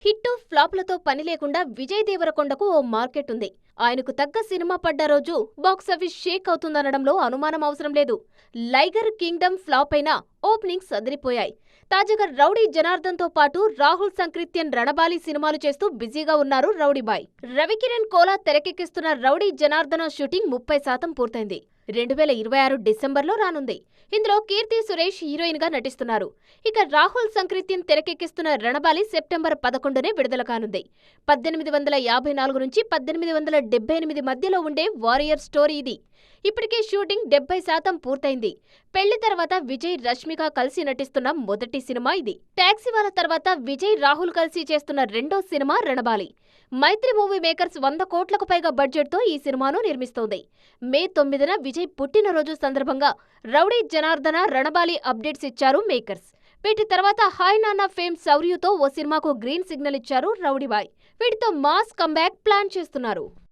Hit ఫ్లాపులతో పని లేకుండా విజయ్ దేవరకొండకు ఓ market ఉంది. ఆయనకు తగ్గ సినిమా పడ్డ రోజు బాక్సాఫీస్ షేక్ అవుతుందనడంలో అనుమానం అవసరం లేదు. లైగర్ కింగ్డమ్ ఫ్లాప్ అయినా ఓపెనింగ్స్ అదిరిపోయాయి. తాజాగా రౌడీ జనార్దన్ తో పాటు రాహుల్ సంక్రిత్యన్ రణబాలి సినిమాలు చేస్తూ బిజీగా ఉన్నారు రౌడీబాయ్. రవికిరణ్ కోలా తెరకెక్కిస్తున్న రౌడీ జనార్దన షూటింగ్ 30% పూర్తయింది. 2026 డిసెంబర్లో రానుంది. ఇందులో కీర్తి సురేష్ హీరోయిన్ గా నటిస్తున్నారు. ఇక రాహుల్ సంక్రిత్యన్ తెరకెక్కిస్తున్న రణబాలి సెప్టెంబర్ 11నే విడుదల కానుంది. 1854 నుంచి 1878 మధ్యలో ఉండే వారియర్ స్టోరీ ఇది. ఇప్పటికే షూటింగ్ 70% పూర్తయింది. పెళ్లి తర్వాత విజయ్ రష్మిక కలిసి నటిస్తున్న మొదటి సినిమా ఇది. టాక్సీవాలా తర్వాత విజయ్ రాహుల్ కలిసి చేస్తున్న రెండో సినిమా రణబాలి. మైత్రి మూవీ మేకర్స్ 100 కోట్లకు పైగా బడ్జెట్ తో ఈ సినిమాను నిర్మిస్తోంది. మే 9న విజయ్ పుట్టినరోజు సందర్భంగా రౌడీ జనార్దన రణబాలి అప్డేట్స్ ఇచ్చారు మేకర్స్. వీటి తర్వాత హాయ్ నాన్న ఫేమ్ శౌర్యతో ఓ సినిమాకు గ్రీన్ సిగ్నల్ ఇచ్చారు రౌడీబాయ్. వీటితో మాస్ కంబ్యాక్ ప్లాన్ చేస్తున్నారు.